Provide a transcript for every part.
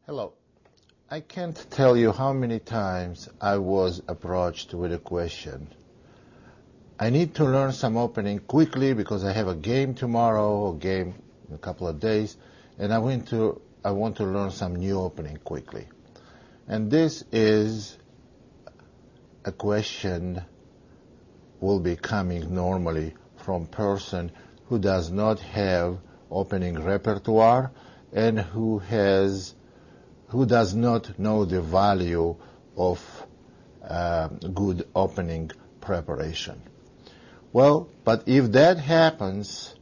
Hello. I can't tell you how many times I was approached with a question. I need to learn some opening quickly because I have a game tomorrow, a game in a couple of days, and I want to learn some new opening quickly. And this is a question will be coming normally from person who does not have opening repertoire and who does not know the value of good opening preparation. Well, but if that happens,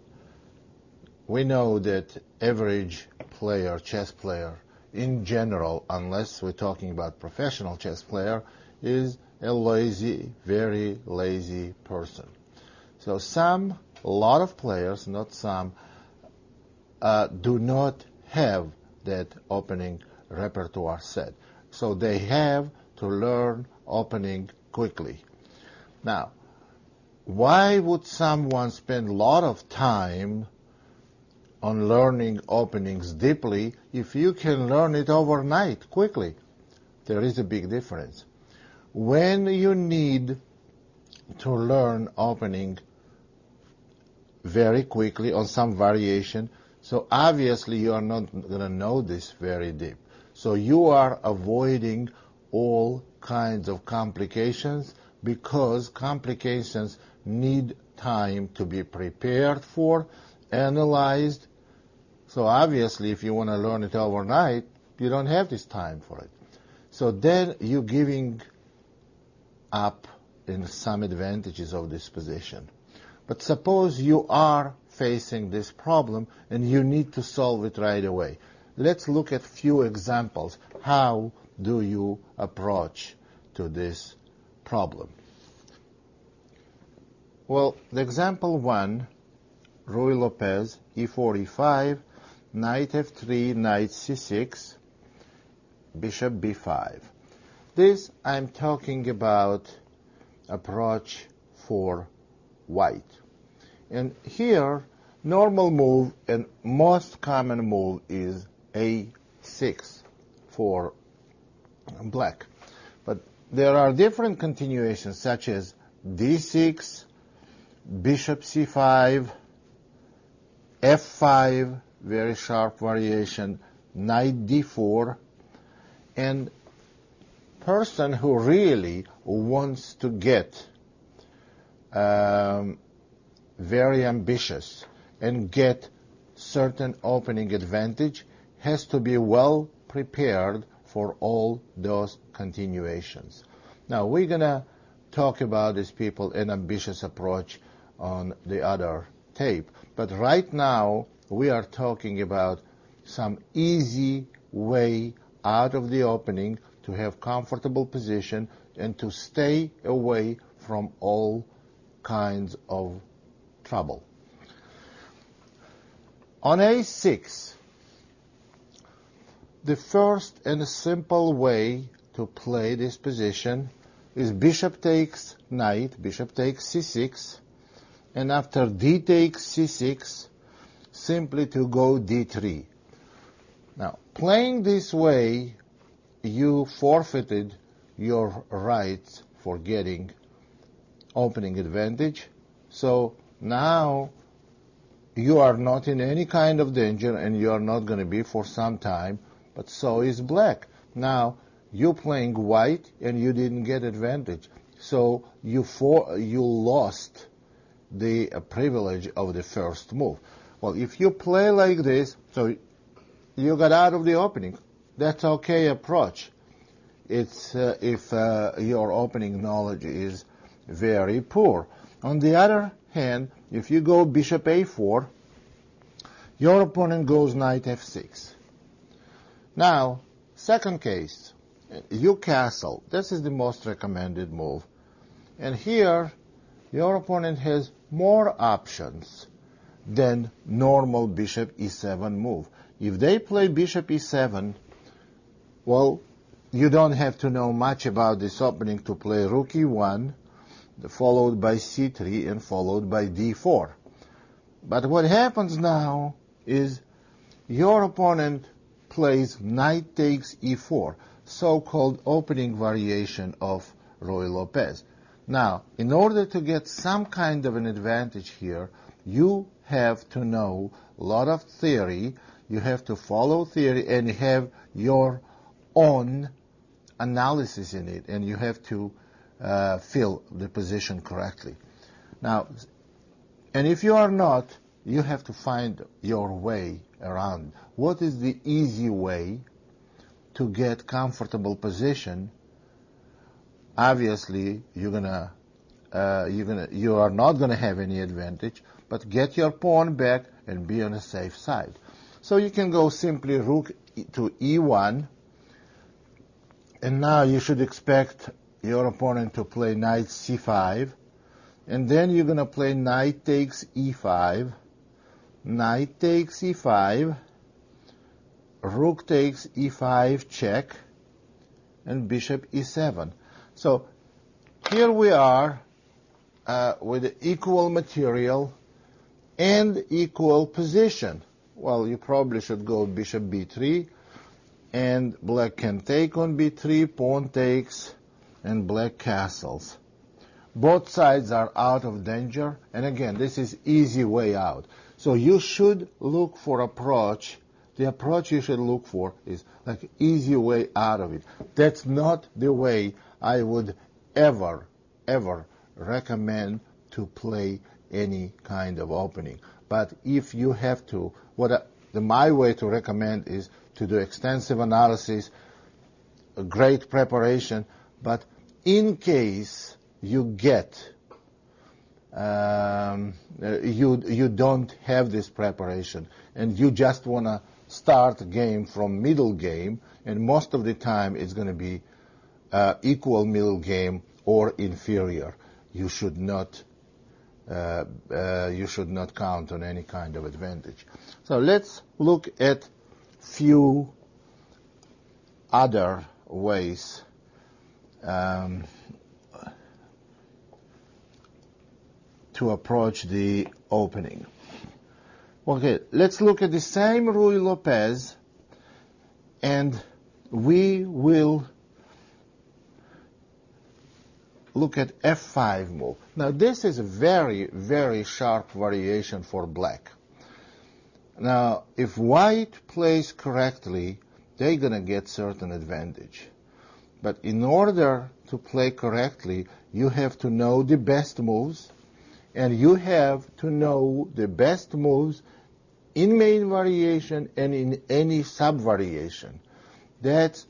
we know that average player, chess player, in general, unless we're talking about professional chess player, is a lazy, very lazy person. So a lot of players, not some, do not have that opening repertoire set. So they have to learn opening quickly. Now, why would someone spend a lot of time on learning openings deeply if you can learn it overnight quickly? There is a big difference. When you need to learn opening very quickly on some variation, so obviously you are not going to know this very deep. So you are avoiding all kinds of complications because complications need time to be prepared for, analyzed. So obviously if you want to learn it overnight, you don't have this time for it. So then you're giving up in some advantages of this position. But suppose you are facing this problem and you need to solve it right away. Let's look at few examples. How do you approach to this problem? Well, the example 1, Ruy Lopez, e4, e5, knight f3, knight c6, bishop b5. This I'm talking about approach for white. And here, normal move and most common move is a6 for black. But there are different continuations such as d6, bishop c5, f5, very sharp variation, knight d4, and person who really wants to get very ambitious and get certain opening advantage has to be well prepared for all those continuations. Now we're going to talk about these people an ambitious approach on the other tape, but right now we are talking about some easy way out of the opening to have comfortable position and to stay away from all kinds of trouble. On a6, the first and simple way to play this position is bishop takes knight, bishop takes c6, and after d takes c6, simply to go d3. Now, playing this way, you forfeited your rights for getting opening advantage. So now you are not in any kind of danger and you are not going to be for some time, but so is black. Now you're playing white and you didn't get advantage. So you lost the privilege of the first move. Well, if you play like this, so you got out of the opening, that's okay approach. It's if your opening knowledge is very poor. On the other hand, if you go bishop a4, your opponent goes knight f6. Now, second case, you castle. This is the most recommended move. And here, your opponent has more options than normal bishop e7 move. If they play bishop e7, well, you don't have to know much about this opening to play rook e1, followed by c3 and followed by d4. But what happens now is your opponent plays knight takes e4, so-called opening variation of Ruy Lopez. Now, in order to get some kind of an advantage here, you have to know a lot of theory, you have to follow theory and have your own analysis in it, and you have to fill the position correctly. Now, and if you are not, you have to find your way around. What is the easy way to get comfortable position? Obviously, you are not gonna have any advantage, but get your pawn back and be on the safe side. So you can go simply rook to e1, and now you should expect your opponent to play knight c5, and then you're gonna play knight takes e5, knight takes e5, rook takes e5 check, and bishop e7. So here we are with equal material and equal position. Well, you probably should go bishop b3, and black can take on b3, pawn takes, and black castles. Both sides are out of danger, and again, this is easy way out. So you should look for approach. The approach you should look for is like easy way out of it. That's not the way I would ever recommend to play any kind of opening. But if you have to, my way to recommend is to do extensive analysis, a great preparation, but in case you get you don't have this preparation and you just want to start a game from middle game, and most of the time it's going to be equal middle game or inferior, you should not count on any kind of advantage. So let's look at few other ways to approach the opening. Okay, let's look at the same Ruy Lopez, and we will look at f5 move. Now this is a very sharp variation for black. Now if white plays correctly, they're gonna get certain advantage. But in order to play correctly, you have to know the best moves, and you have to know the best moves in main variation and in any sub-variation. That's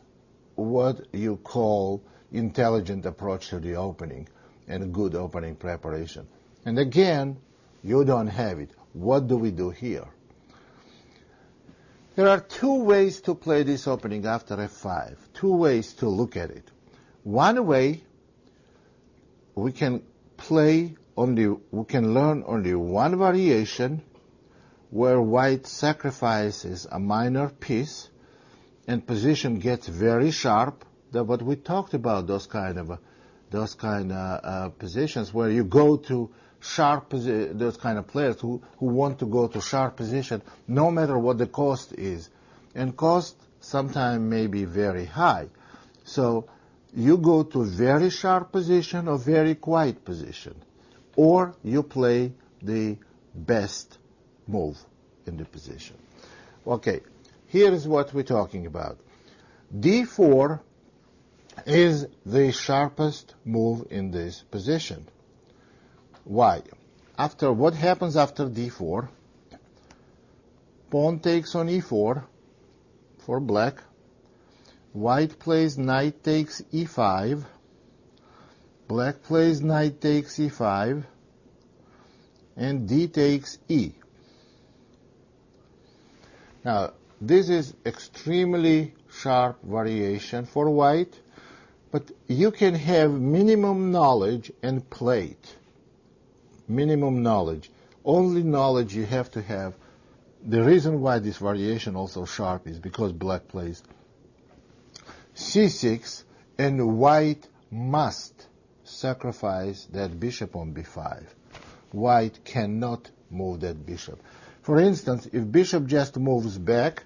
what you call intelligent approach to the opening and good opening preparation. And again, you don't have it. What do we do here? There are two ways to play this opening after f5, two ways to look at it. One way, we can learn only one variation where white sacrifices a minor piece and position gets very sharp. But we talked about those kind of positions where you go to sharp those kind of players who want to go to sharp position no matter what the cost is, and cost sometimes may be very high. So you go to very sharp position or very quiet position, or you play the best move in the position. Okay, here is what we're talking about. d4 is the sharpest move in this position. Why? What happens after d4? Pawn takes on e4 for black. White plays knight takes e5. Black plays knight takes e5. And d takes e. Now, this is extremely sharp variation for white, but you can have minimum knowledge and play it. Minimum knowledge. Only knowledge you have to have. The reason why this variation also sharp is because black plays c6 and white must sacrifice that bishop on b5. White cannot move that bishop. For instance, if bishop just moves back,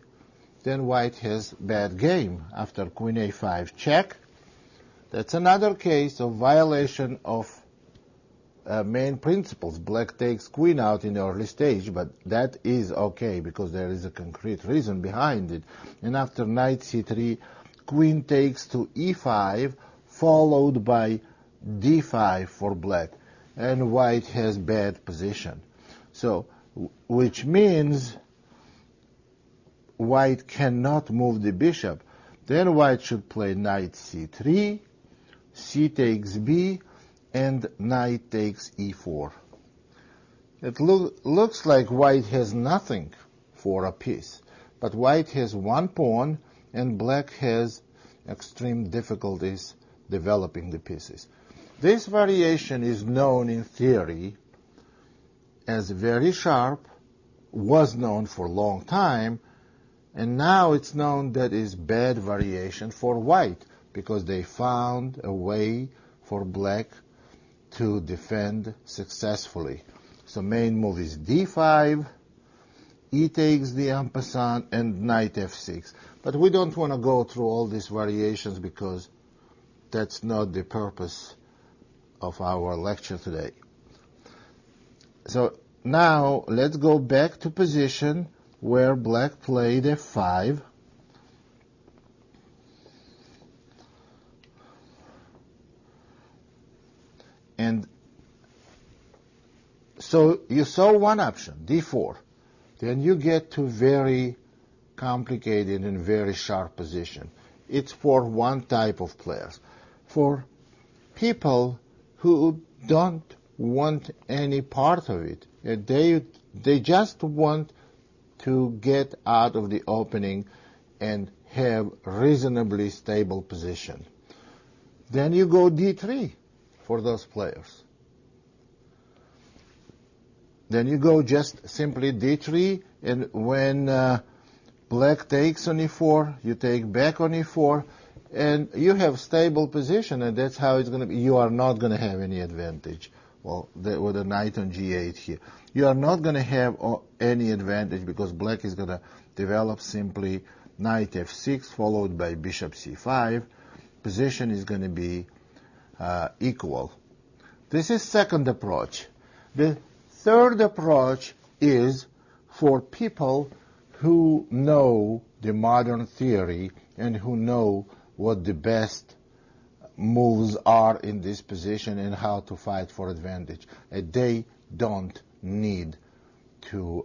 then white has bad game. After queen a5 check, that's another case of violation of main principles. Black takes queen out in the early stage, but that is okay because there is a concrete reason behind it. And after knight c3, queen takes to e5, followed by d5 for black, and white has bad position. So, which means white cannot move the bishop. Then white should play knight c3, c takes b, and knight takes e4. It looks like white has nothing for a piece, but white has one pawn and black has extreme difficulties developing the pieces. This variation is known in theory as very sharp, was known for a long time, and now it's known that is bad variation for white because they found a way for black to defend successfully. So main move is d5, e takes the en passant, and knight f6. But we don't want to go through all these variations because that's not the purpose of our lecture today. So now let's go back to position where black played f5. And so you saw one option, d4. Then you get to very complicated and very sharp position. It's for one type of players. For people who don't want any part of it, they just want to get out of the opening and have reasonably stable position. Then you go d3 for those players. Then you go just simply d3, and when black takes on e4, you take back on e4, and you have stable position, and that's how it's going to be. You are not going to have any advantage. Well, with a knight on g8 here. You are not going to have any advantage because black is going to develop simply knight f6 followed by bishop c5. Position is going to be equal. This is second approach. The third approach is for people who know the modern theory and who know what the best moves are in this position and how to fight for advantage. And they don't need to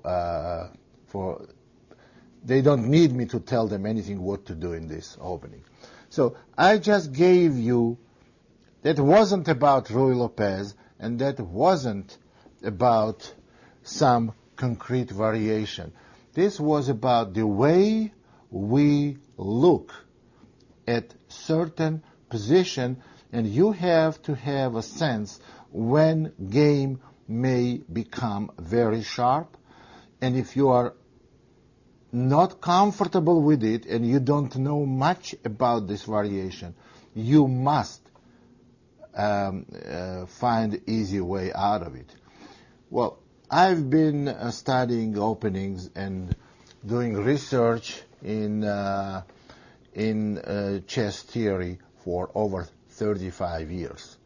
they don't need me to tell them anything what to do in this opening. So I just gave you, that wasn't about Ruy Lopez, and that wasn't about some concrete variation. This was about the way we look at certain position, and you have to have a sense when game may become very sharp, and if you are not comfortable with it and you don't know much about this variation, you must find an easy way out of it. Well, I've been studying openings and doing research in chess theory for over 35 years.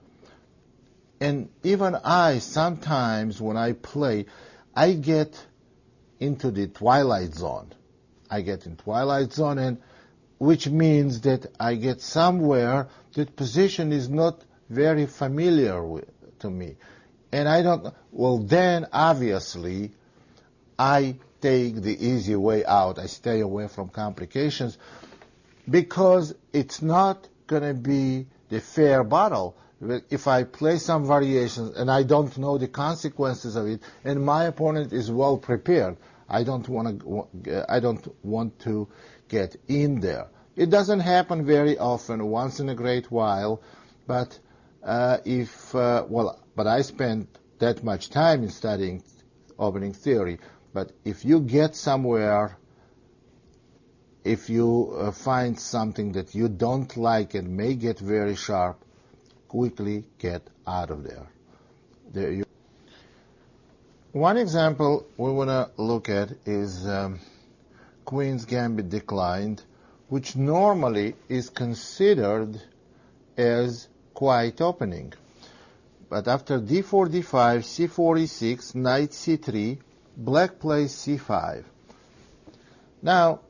And even I, sometimes when I play, I get into the twilight zone. I get in twilight zone, and which means that I get somewhere that position is not very familiar to me. And I don't, well then obviously I take the easy way out. I stay away from complications because it's not going to be the fair battle. If I play some variations and I don't know the consequences of it, and my opponent is well prepared, I don't want to get in there. It doesn't happen very often, once in a great while, but but I spent that much time in studying opening theory. But if you get somewhere, if you find something that you don't like and may get very sharp, quickly get out of there. One example we want to look at is Queen's Gambit declined, which normally is considered as quiet opening. But after d4, d5, c4, e6, knight c3, black plays c5. Now,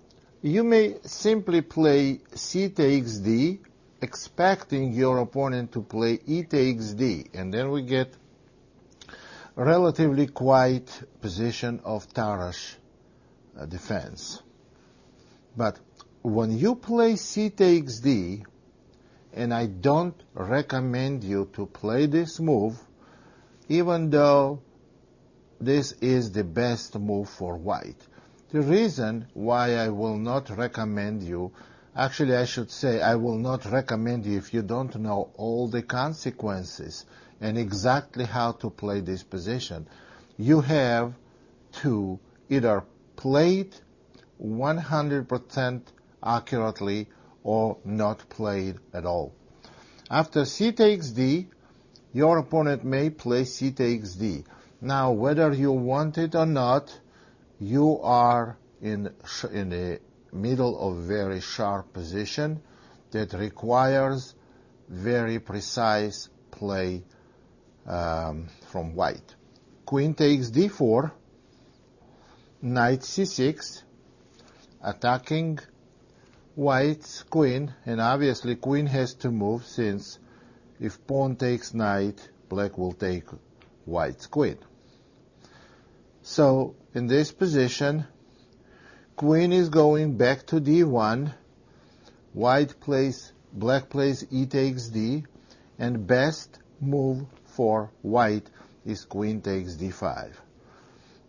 you may simply play c takes d, expecting your opponent to play e takes d, and then we get a relatively quiet position of Tarrasch defense. But when you play c takes d, and I don't recommend you to play this move, even though this is the best move for white. The reason why I will not recommend you, actually I should say I will not recommend you if you don't know all the consequences and exactly how to play this position. You have to either play it 100% accurately or not play it at all. After c takes d, your opponent may play c takes d. Now, whether you want it or not, you are in the middle of very sharp position that requires very precise play from white. Queen takes d4, knight c6, attacking white's queen, and obviously queen has to move, since if pawn takes knight, black will take white's queen. So in this position, queen is going back to d1, black plays e takes d, and best move for white is queen takes d5.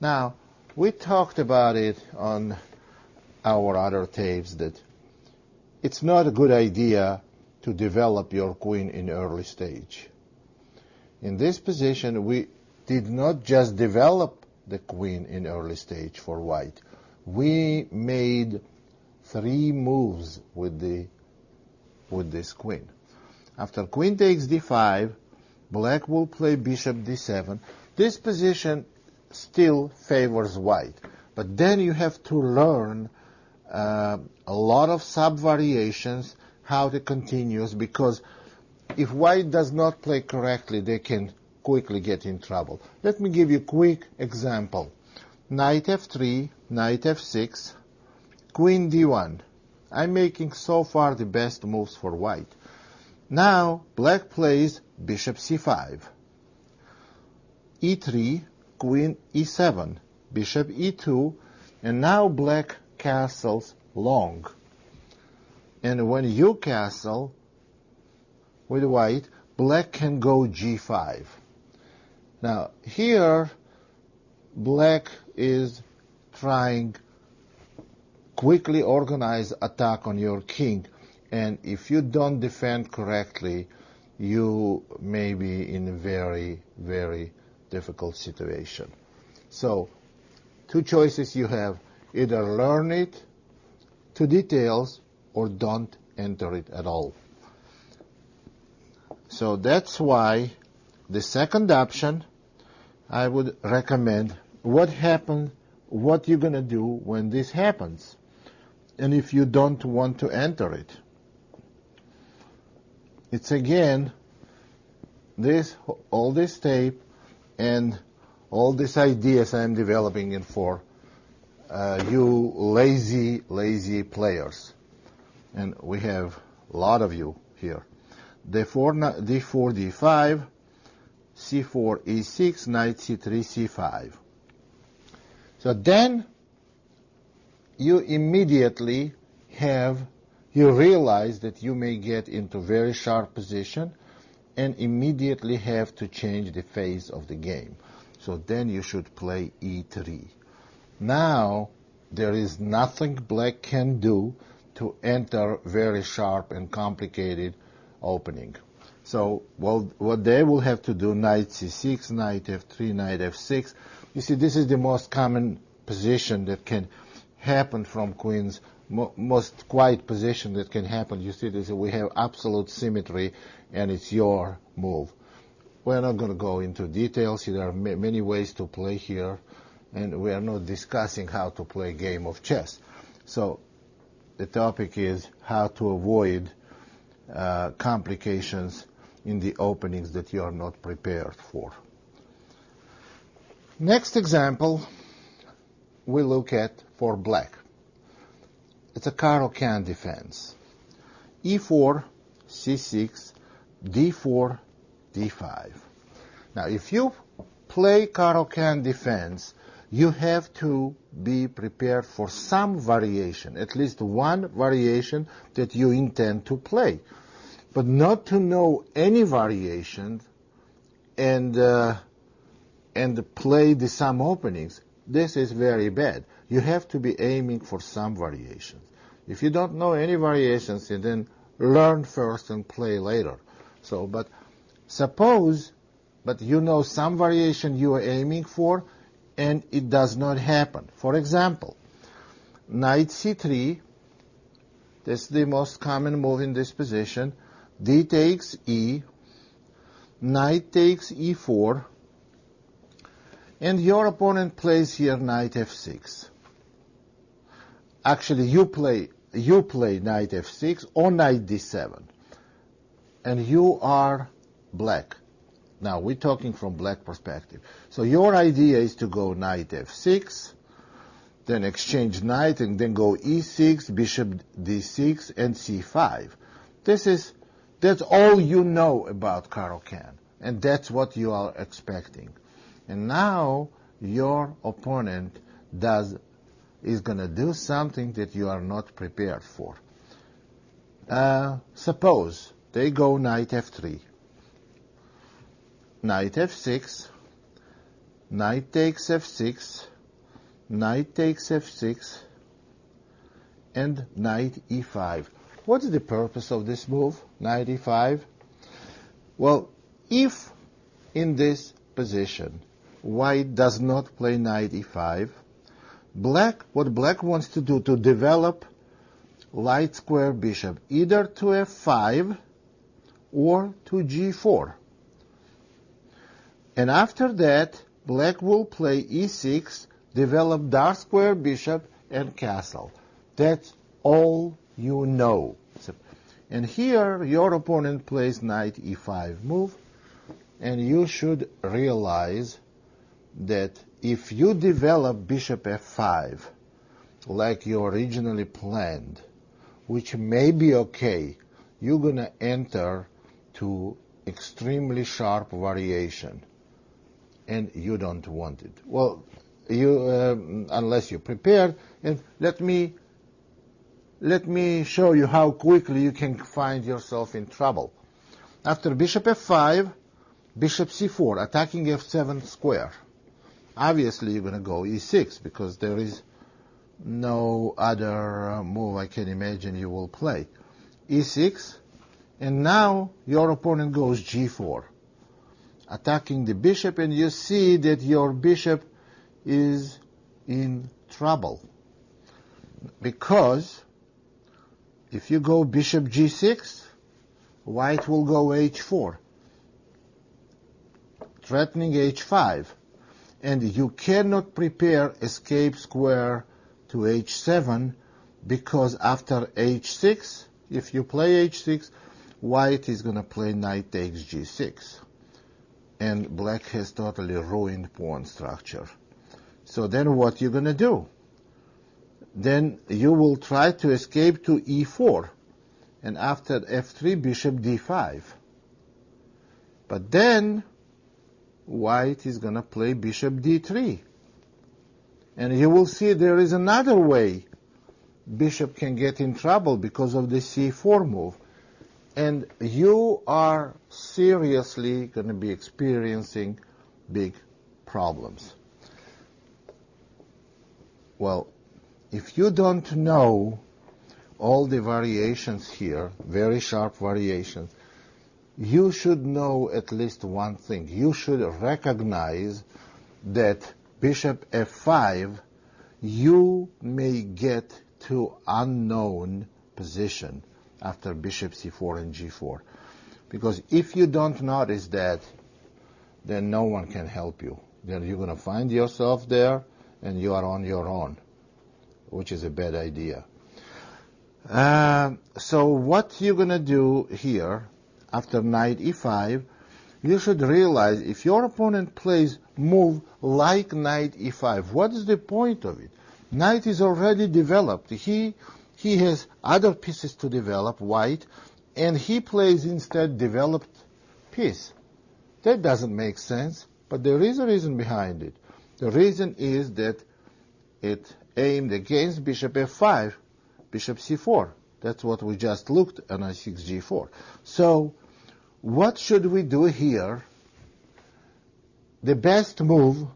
Now, we talked about it on our other tapes that it's not a good idea to develop your queen in early stage. In this position, we did not just develop the queen in early stage for white. We made 3 moves with this queen. After queen takes d5, black will play bishop d7. This position still favors white, but then you have to learn a lot of sub-variations, how to continues, because if white does not play correctly, they can quickly get in trouble. Let me give you a quick example. Knight f3, knight f6, queen d1. I'm making so far the best moves for white. Now black plays bishop c5, e3, queen e7, bishop e2, and now black castles long. And when you castle with white, black can go g5. Now here black is trying quickly organize attack on your king, and if you don't defend correctly, you may be in a very, very difficult situation. So 2 choices you have: either learn it to details or don't enter it at all. So that's why the second option, I would recommend what you're going to do when this happens, and if you don't want to enter it. It's again all this tape and all these ideas I'm developing in for you lazy players, and we have a lot of you here. d4, d5, c4, e6, knight c3, c5. So then you immediately you realize that you may get into very sharp position and immediately have to change the phase of the game. So then you should play e3. Now there is nothing black can do to enter very sharp and complicated opening. So what they will have to do, knight c6, knight f3, knight f6. You see, this is the most common position that can happen from queens, most quiet position that can happen. You see, we have absolute symmetry, and it's your move. We're not going to go into details. There are many ways to play here, and we are not discussing how to play a game of chess. So the topic is how to avoid complications in the openings that you are not prepared for. Next example we look at for black. It's a Caro-Kann defense. E4, C6, D4, D5. Now, if you play Caro-Kann defense, you have to be prepared for some variation, at least one variation that you intend to play. But not to know any variation and play the some openings, this is very bad. You have to be aiming for some variations. If you don't know any variations, you then learn first and play later. So, but you know some variation you are aiming for, and it does not happen. For example, knight c3, this is the most common move in this position. D takes E, knight takes E4, and your opponent plays here knight f6. Actually, you play knight f6 or knight d7, and you are black. Now, we're talking from black perspective. So your idea is to go knight f6, then exchange knight, and then go e6, bishop d6, and c5. That's all you know about Caro-Kann, and that's what you are expecting. And now your opponent is going to do something that you are not prepared for. Suppose they go knight f3, knight f6, knight takes f6, knight takes f6, and knight e5. What's the purpose of this move, knight e5? Well, if in this position white does not play knight e5, what black wants to do to develop light square bishop either to f5 or to g4. And after that, black will play e6, develop dark square bishop and castle. That's all you know. And here your opponent plays knight e5 move, and you should realize that if you develop bishop f5 like you originally planned, which may be okay, you're going to enter to extremely sharp variation, and you don't want it. Well, unless you're prepared, and let me show you how quickly you can find yourself in trouble. After bishop f5, bishop c4, attacking f7 square. Obviously, you're going to go e6 because there is no other move I can imagine you will play. e6, and now your opponent goes g4, attacking the bishop, and you see that your bishop is in trouble. Because if you go bishop g6, white will go h4, threatening h5. And you cannot prepare escape square to h7 because after h6, if you play h6, white is going to play knight takes g6. And black has totally ruined pawn structure. So then what you're going to do? Then you will try to escape to e4. And after f3, bishop d5. But then white is going to play bishop d3. And you will see there is another way bishop can get in trouble because of the c4 move. And you are seriously going to be experiencing big problems. Well, if you don't know all the variations here, very sharp variations, you should know at least one thing. You should recognize that bishop f5, you may get to unknown position after bishop c4 and g4. Because if you don't notice that, then no one can help you. Then you're going to find yourself there, and you are on your own. which is a bad idea. So what you're going to do here, after knight e5, you should realize if your opponent plays move like knight e5, what is the point of it? Knight is already developed. He has other pieces to develop, white, and he plays instead developed piece. That doesn't make sense, but there is a reason behind it. The reason is that it aimed against bishop f5, bishop c4. That's what we just looked at on i6 g4. So what should we do here? The best move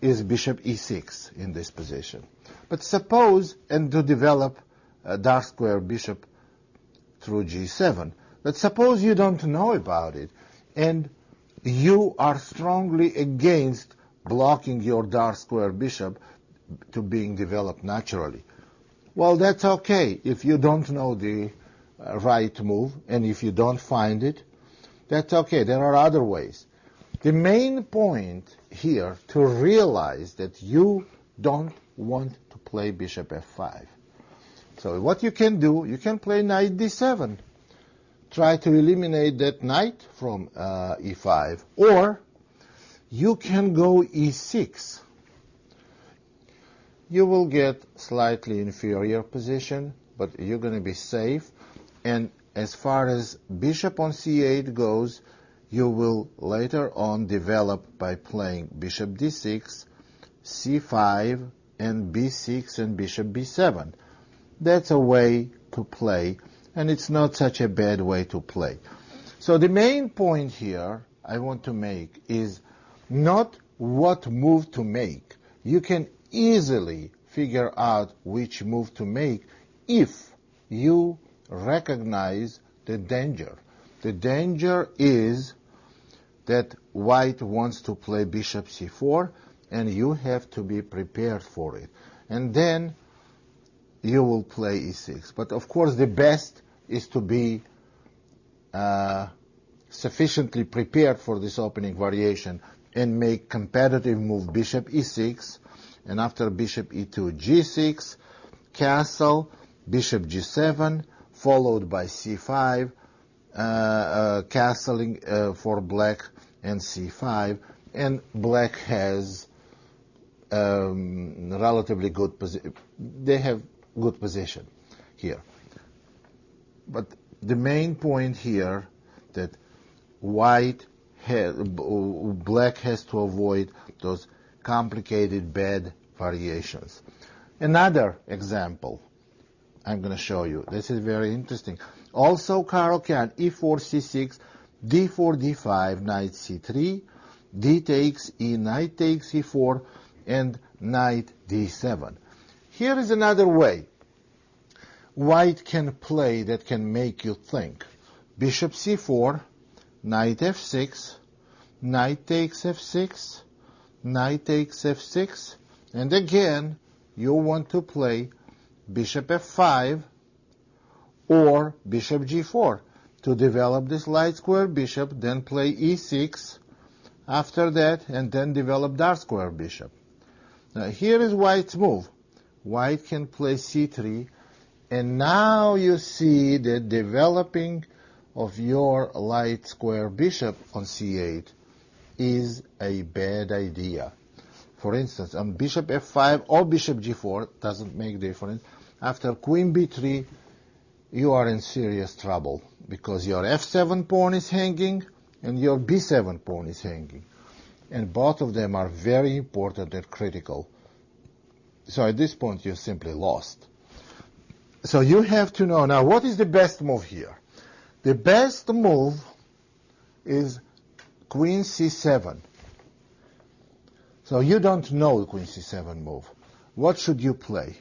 is bishop e6 in this position. But suppose, and to develop a dark square bishop through g7, but suppose you don't know about it, and you are strongly against blocking your dark square bishop to being developed naturally. Well, that's okay if you don't know the right move, and if you don't find it, that's okay. There are other ways. The main point here to realize that you don't want to play bishop f5. So what you can do, you can play knight d7. Try to eliminate that knight from e5. Or you can go e6. You will get slightly inferior position, but you're going to be safe. And as far as bishop on c8 goes, you will later on develop by playing bishop d6, c5, and b6 and bishop b7. That's a way to play, and it's not such a bad way to play. So the main point here I want to make is not what move to make. You can easily figure out which move to make if you recognize the danger. The danger is that white wants to play bishop c4, and you have to be prepared for it. And then you will play e6. But of course the best is to be sufficiently prepared for this opening variation and make competitive move bishop e6, and after bishop e2, g6, castle, bishop g7, followed by c5, castling for black, and c5, and black has relatively good position. They have good position here. But the main point here that black has to avoid those complicated bad variations. Another example I'm going to show you. This is very interesting. Also, Caro-Kann, e4, c6, d4, d5, knight c3, d takes e, knight takes e4, and knight d7. Here is another way white can play that can make you think. Bishop c4, knight f6, knight takes f6, knight takes f6, and again you want to play bishop f5 or bishop g4 to develop this light square bishop, then play e6 after that, and then develop dark square bishop. Now here is white's move. White can play c3, and now you see that developing of your light square bishop on c8 is a bad idea. For instance, on bishop f5 or bishop g4, doesn't make difference, after queen b3, you are in serious trouble because your f7 pawn is hanging and your b7 pawn is hanging. And both of them are very important and critical. So at this point, you're simply lost. So you have to know, now what is the best move here? The best move is queen c7. So you don't know the queen c7 move. What should you play?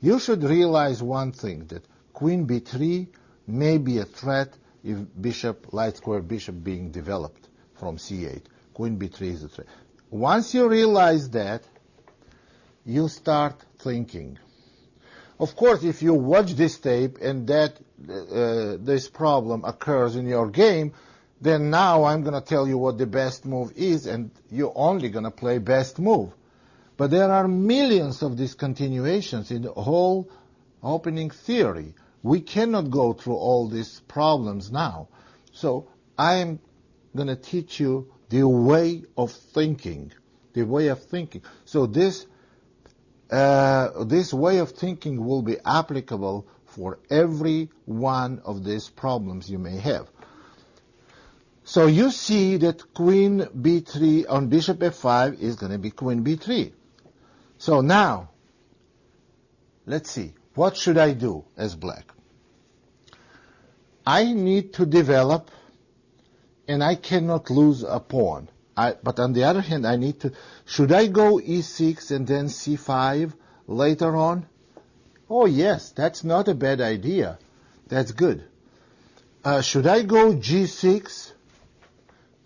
You should realize one thing, that queen b3 may be a threat if bishop, light square bishop being developed from c8. Queen b3 is a threat. Once you realize that, you start thinking. Of course, if you watch this tape and that this problem occurs in your game, then now I'm going to tell you what the best move is, and you're only going to play best move. But there are millions of these continuations in the whole opening theory. We cannot go through all these problems now. So I am going to teach you the way of thinking. The way of thinking. So this way of thinking will be applicable for every one of these problems you may have. So you see that queen b3 on bishop f5 is going to be queen b3. So now, let's see. What should I do as black? I need to develop, and I cannot lose a pawn. But on the other hand, I need to... Should I go e6 and then c5 later on? Oh, yes, that's not a bad idea. That's good. Should I go g6?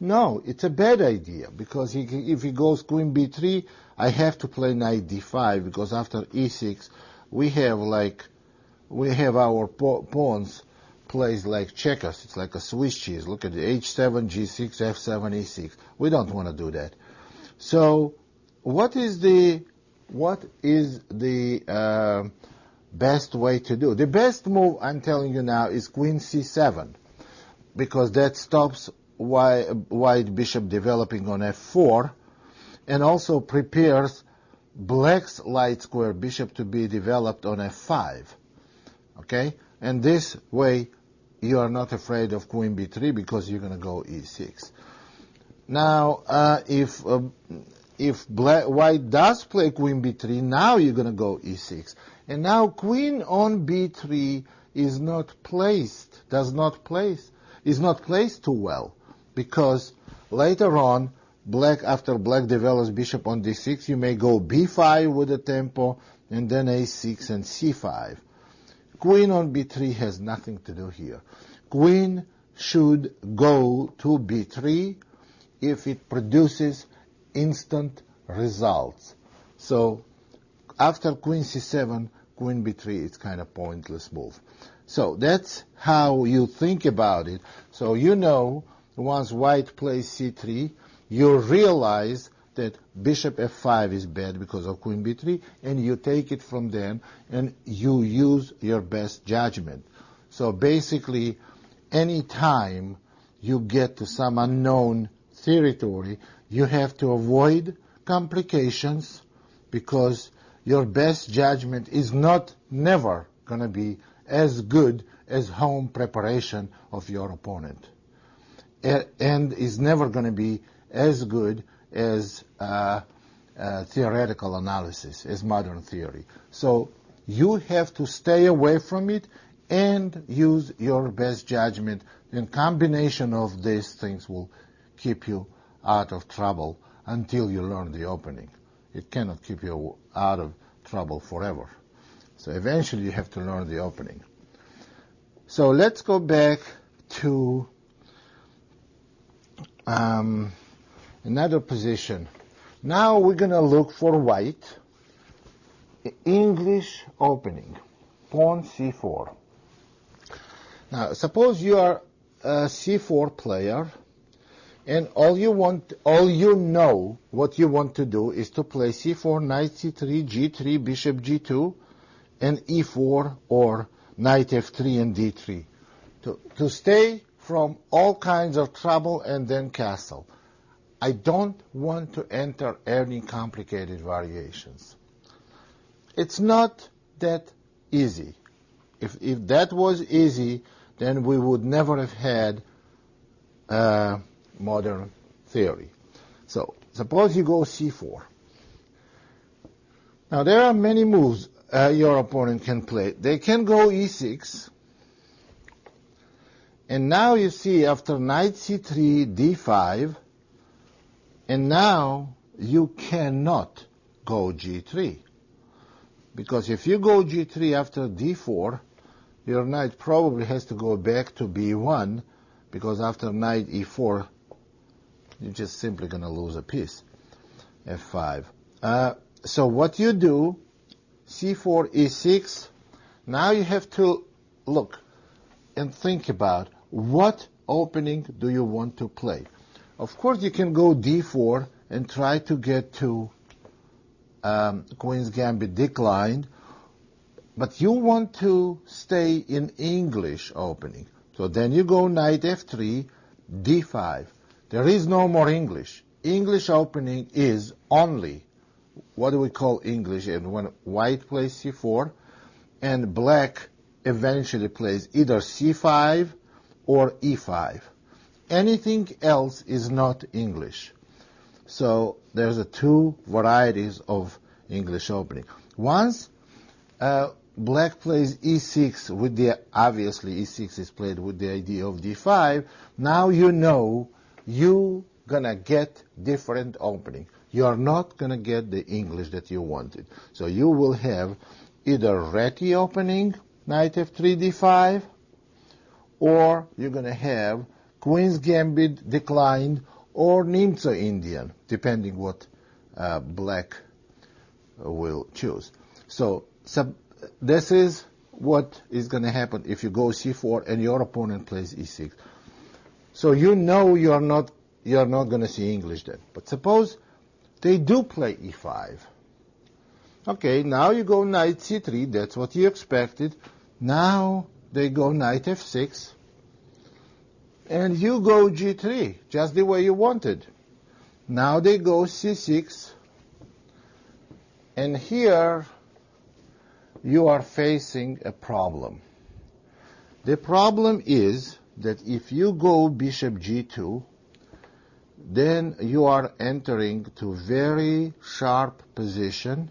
No, it's a bad idea, because if he goes queen b3, I have to play knight d5, because after e6, we have our pawns placed like checkers. It's like a Swiss cheese. Look at the h7, g6, f7, e6. We don't want to do that. So, what is the best way to do? The best move, I'm telling you now, is queen c7, because that stops white bishop developing on f4, and also prepares black's light square bishop to be developed on f5. Okay? And this way, you are not afraid of queen b3 because you're going to go e6. Now, if white does play queen b3, now you're going to go e6. And now queen on b3 is not placed too well, because later on, after black develops bishop on d6, you may go b5 with a tempo, and then a6 and c5. Queen on b3 has nothing to do here. Queen should go to b3 if it produces instant results. So after queen c7, queen b3, it's kind of pointless move. So that's how you think about it. So you know, once white plays c3, you realize that bishop f5 is bad because of queen b3, and you take it from then, and you use your best judgment. So basically, any time you get to some unknown territory, you have to avoid complications, because your best judgment is never going to be as good as home preparation of your opponent, and is never going to be as good as theoretical analysis, as modern theory. So you have to stay away from it and use your best judgment. And combination of these things will keep you out of trouble until you learn the opening. It cannot keep you out of trouble forever. So eventually you have to learn the opening. So let's go back to another position. Now we're going to look for white. English opening. Pawn c4. Now suppose you are a c4 player, and all you know what you want to do is to play c4, knight c3, g3, bishop g2, and e4, or knight f3 and d3. To stay from all kinds of trouble and then castle. I don't want to enter any complicated variations. It's not that easy. If that was easy, then we would never have had modern theory. So suppose you go c4. Now there are many moves your opponent can play. They can go e6. And now you see after knight c3, d5, and now you cannot go g3. Because if you go g3 after d4, your knight probably has to go back to b1, because after knight e4, you're just simply going to lose a piece. f5. So what you do, c4, e6, now you have to look and think about what opening do you want to play. Of course, you can go d4 and try to get to Queen's Gambit declined, but you want to stay in English opening. So then you go knight f3, d5. There is no more English. English opening is only, what do we call English? And when white plays c4, and black eventually plays either c5 or e5. Anything else is not English. So there's two varieties of English opening. Once black plays e6 with the, obviously e6 is played with the idea of d5, now you know you're going to get different opening. You are not going to get the English that you wanted. So you will have either Reti opening, knight f3, d5, or you're going to have Queen's Gambit declined or Nimzo Indian, depending what black will choose. So this is what is going to happen if you go c4 and your opponent plays e6. So you know you're not going to see English then. But suppose they do play e5. Okay, now you go knight c3, that's what you expected. Now they go knight f6, and you go g3, just the way you wanted. Now they go c6, and here you are facing a problem. The problem is that if you go bishop g2, then you are entering to very sharp position.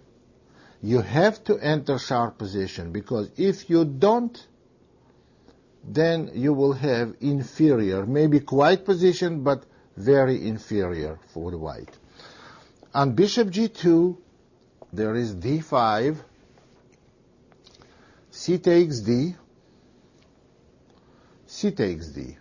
You have to enter sharp position, because if you don't, then you will have inferior, maybe quiet position, but very inferior for the white. On bishop g2, there is d5, c takes d, c takes d.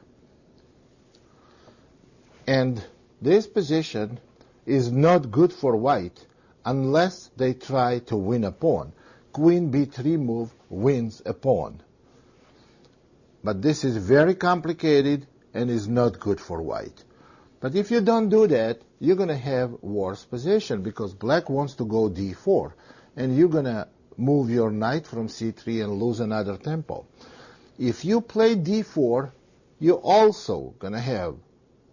And this position is not good for white unless they try to win a pawn. Queen b3 move wins a pawn. But this is very complicated and is not good for white. But if you don't do that, you're going to have worse position, because black wants to go d4, and you're going to move your knight from c3 and lose another tempo. If you play d4, you're also going to have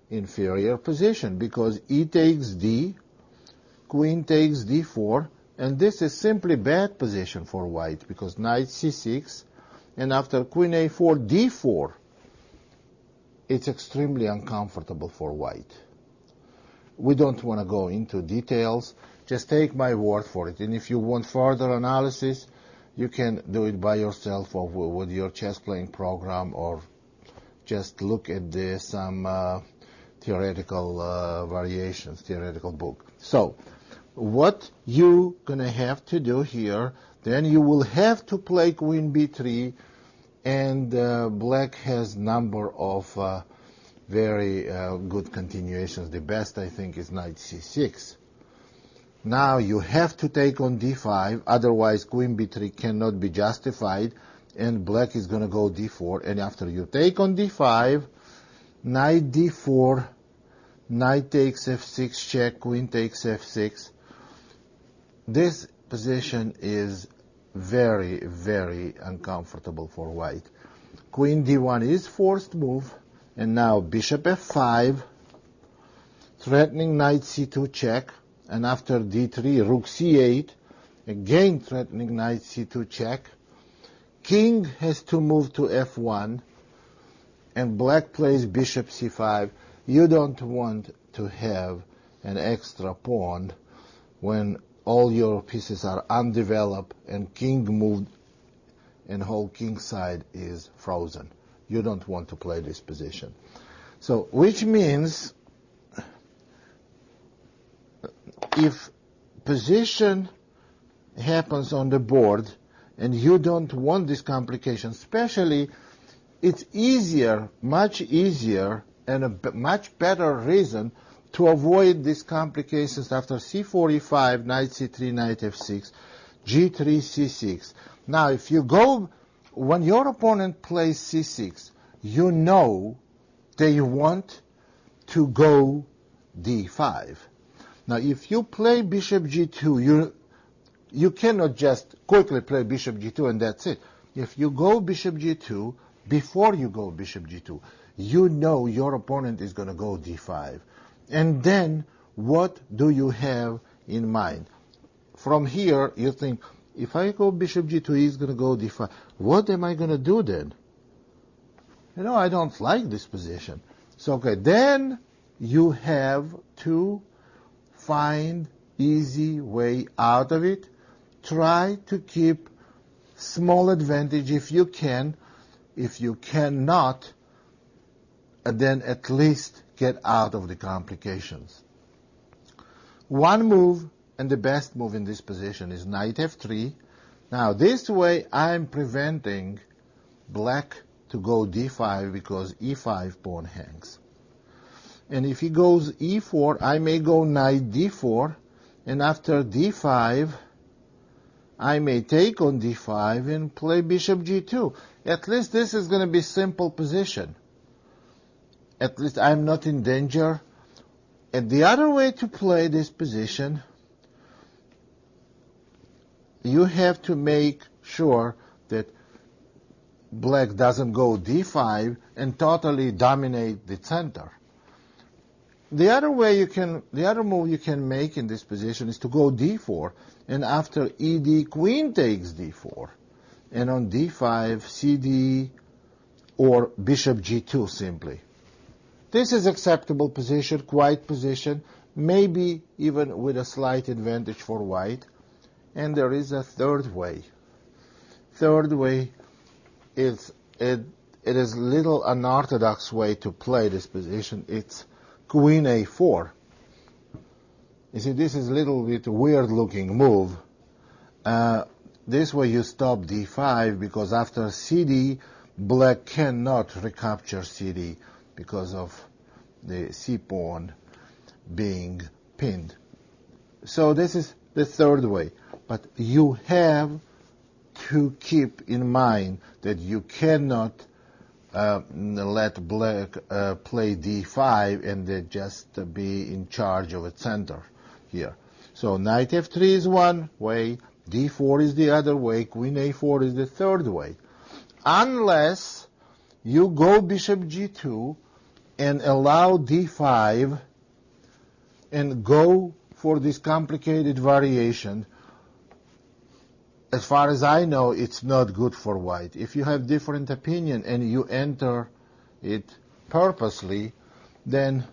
inferior position, because e takes d, queen takes d4, and this is simply bad position for white, because knight c6, and after queen a4, d4, it's extremely uncomfortable for white. We don't want to go into details. Just take my word for it. And if you want further analysis, you can do it by yourself or with your chess playing program, or just look at some theoretical variations, theoretical book. So what you going to have to do here, then you will have to play queen b3, and black has number of very good continuations. The best, I think, is knight c6. Now you have to take on d5, otherwise queen b3 cannot be justified, and black is going to go d4, and after you take on d5, knight d4, knight takes f6 check, queen takes f6. This position is very, very uncomfortable for white. Queen d1 is forced move, and now bishop f5, threatening knight c2 check, and after d3, rook c8, again threatening knight c2 check. King has to move to f1, and black plays bishop c5. You don't want to have an extra pawn when all your pieces are undeveloped and king moved and whole king side is frozen. You don't want to play this position. So, which means if position happens on the board and you don't want this complication, especially it's easier, much easier, and a much better reason to avoid these complications after c4, e5, knight c3, knight f6, g3, c6. Now, if you go, when your opponent plays c6, you know they want to go d5. Now, if you play bishop g2, you cannot just quickly play bishop g2 and that's it. If you go bishop g2, before you go bishop g2, you know your opponent is going to go d5. And then what do you have in mind? From here, you think, if I go bishop g2, he's going to go d5. What am I going to do then? You know, I don't like this position. So, okay, then you have to find easy way out of it. Try to keep small advantage if you can. If you cannot, then at least get out of the complications. One move, and the best move in this position, is knight f3. Now, this way I'm preventing black to go d5 because e5 pawn hangs. And if he goes e4, I may go knight d4, and after d5, I may take on d5 and play bishop g2. At least this is going to be simple position. At least I'm not in danger. And the other way to play this position, you have to make sure that black doesn't go d5 and totally dominate the center. The other move you can make in this position is to go d4, and after ed, queen takes d4, and on d5, cd, or bishop g2 simply. This is acceptable position, quiet position, maybe even with a slight advantage for white. And there is a third way. Third way is it is little unorthodox way to play this position. It's queen a4. You see, this is a little bit weird looking move. This way you stop d5 because after cd, black cannot recapture cd because of the c pawn being pinned. So this is the third way. But you have to keep in mind that you cannot let black play d5 and then just be in charge of a center here. So knight f3 is one way, d4 is the other way, queen a4 is the third way. Unless you go bishop g2 and allow d5 and go for this complicated variation. As far as I know, it's not good for white. If you have different opinion and you enter it purposely, then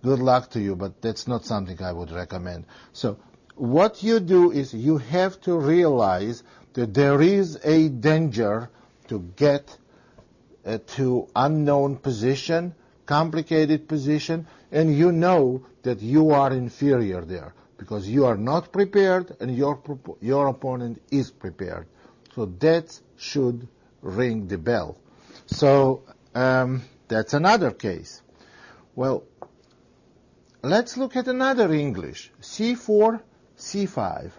good luck to you, but that's not something I would recommend. So what you do is you have to realize that there is a danger to get to unknown position, complicated position, and you know that you are inferior there because you are not prepared and your opponent is prepared. So that should ring the bell. So that's another case. Well, let's look at another English. c4, c5.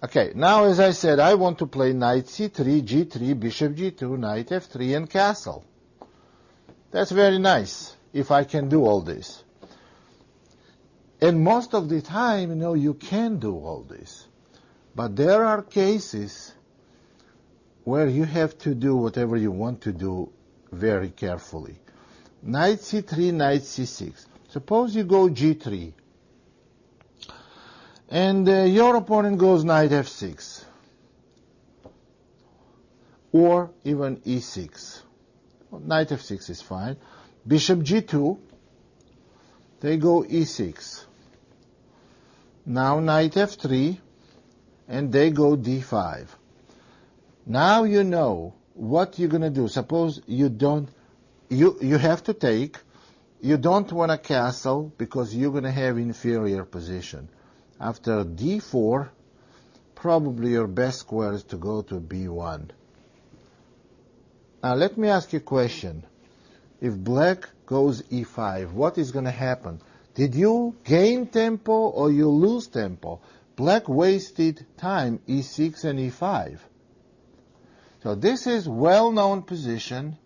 Okay, now as I said, I want to play knight c3, g3, bishop g2, knight f3, and castle. That's very nice, if I can do all this. And most of the time, you can do all this. But there are cases where you have to do whatever you want to do very carefully. Knight c3, knight c6. Suppose you go g3. And your opponent goes knight f6. Or even e6. Well, knight f6 is fine. Bishop g2. They go e6. Now knight f3. And they go d5. Now you know what you're going to do. Suppose you have to take. You don't want a castle because you're going to have inferior position. After d4, probably your best square is to go to b1. Now let me ask you a question. If black goes e5, what is going to happen? Did you gain tempo or you lose tempo? Black wasted time, e6 and e5. So this is well-known position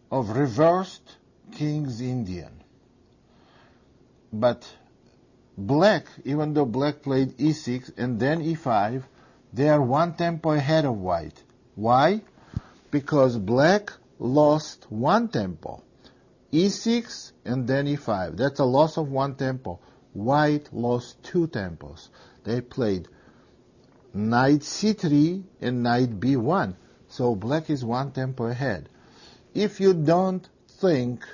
of reversed King's Indian. But black, even though black played e6 and then e5, They are one tempo ahead of white. Why? Because black lost one tempo. E6 and then E5. That's a loss of one tempo. White lost two tempos. They played knight C3 and knight B1. So black is one tempo ahead. If you don't think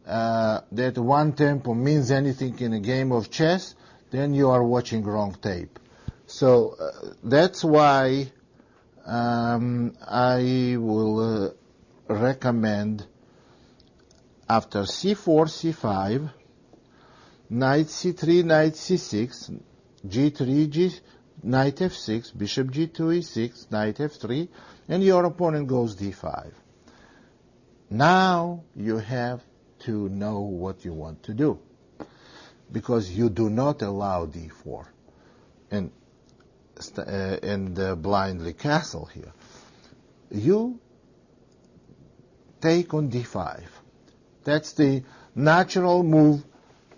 that one tempo means anything in a game of chess, then you are watching wrong tape. So that's why I will recommend after C4, C5, knight C3, knight C6, G3, knight F6, bishop G2, E6, knight F3, and your opponent goes D5. Now you have to know what you want to do, because you do not allow D4 and blindly castle here. You take on D5. That's the natural move,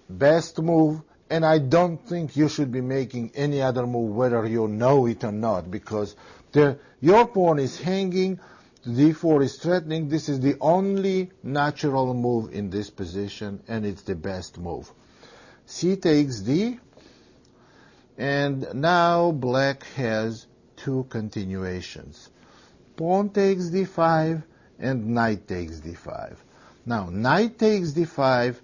best move, and I don't think you should be making any other move whether you know it or not, because your pawn is hanging, D4 is threatening. This is the only natural move in this position, and it's the best move. C takes D, and now black has two continuations. Pawn takes D5 and knight takes D5. Now, knight takes D5,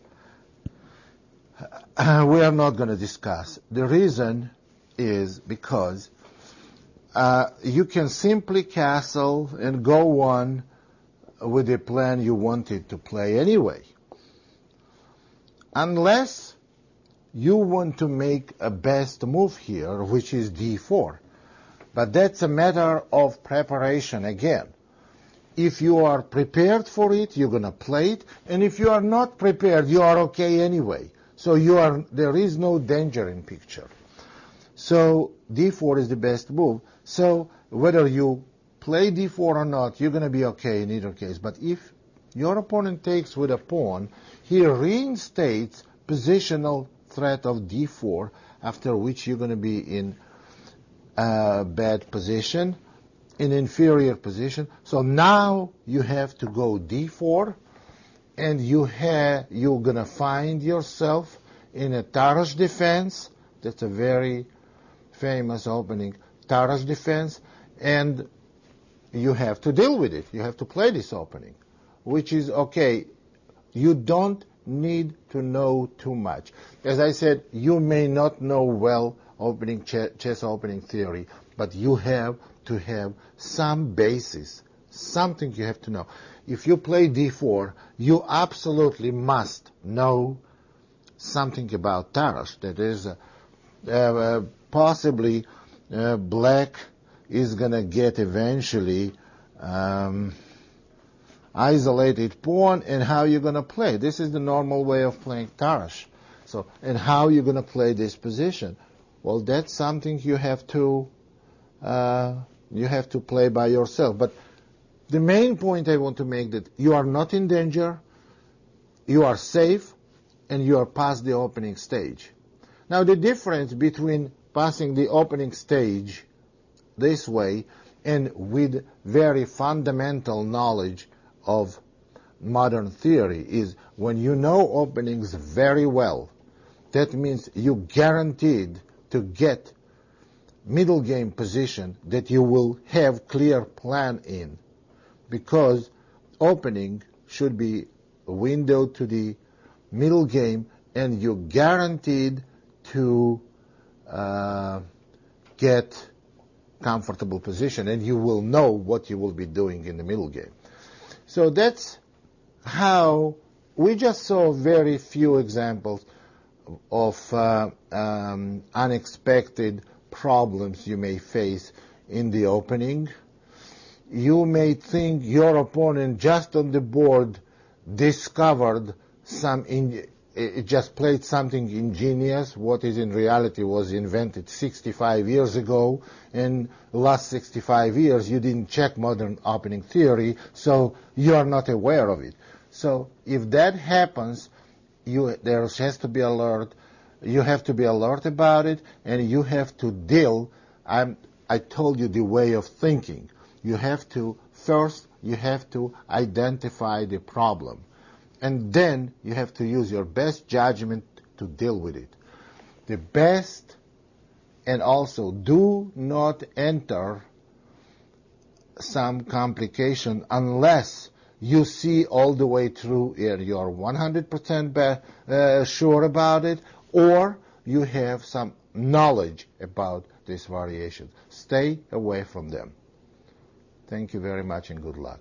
we are not going to discuss. The reason is because you can simply castle and go on with the plan you wanted to play anyway. Unless you want to make a best move here, which is D4. But that's a matter of preparation again. If you are prepared for it, you're going to play it. And if you are not prepared, you are okay anyway. So there is no danger in picture. So D4 is the best move. So whether you play D4 or not, you're going to be okay in either case. But if your opponent takes with a pawn, he reinstates positional threat of D4, after which you're going to be in a bad position, in inferior position. So now you have to go D4, and you're going to find yourself in a Tarrasch defense. That's a very famous opening, Tarrasch defense, and you have to deal with it. You have to play this opening, which is okay. You don't need to know too much. As I said, you may not know well opening chess opening theory, but you have to have some basis, something you have to know. If you play D4, you absolutely must know something about Tarrasch. That is, possibly black is going to get eventually isolated pawn, and how you're going to play. This is the normal way of playing Tarrasch. So, and how you're going to play this position. Well, that's something you have to play by yourself. But the main point I want to make that you are not in danger, you are safe, and you are past the opening stage. Now, the difference between passing the opening stage this way and with very fundamental knowledge of modern theory is when you know openings very well, that means you guaranteed to get middle game position that you will have clear plan in, because opening should be a window to the middle game, and you're guaranteed to get comfortable position, and you will know what you will be doing in the middle game. So that's how we just saw very few examples of unexpected problems you may face in the opening. You may think your opponent just on the board discovered it just played something ingenious, what is in reality was invented 65 years ago, and the last 65 years you didn't check modern opening theory, so you are not aware of it. So if that happens, there has to be alert. You have to be alert about it, and you have to deal. I told you the way of thinking. First, you have to identify the problem. And then you have to use your best judgment to deal with it. The best, and also do not enter some complication unless you see all the way through it, you're 100% sure about it, or you have some knowledge about this variation. Stay away from them. Thank you very much and good luck.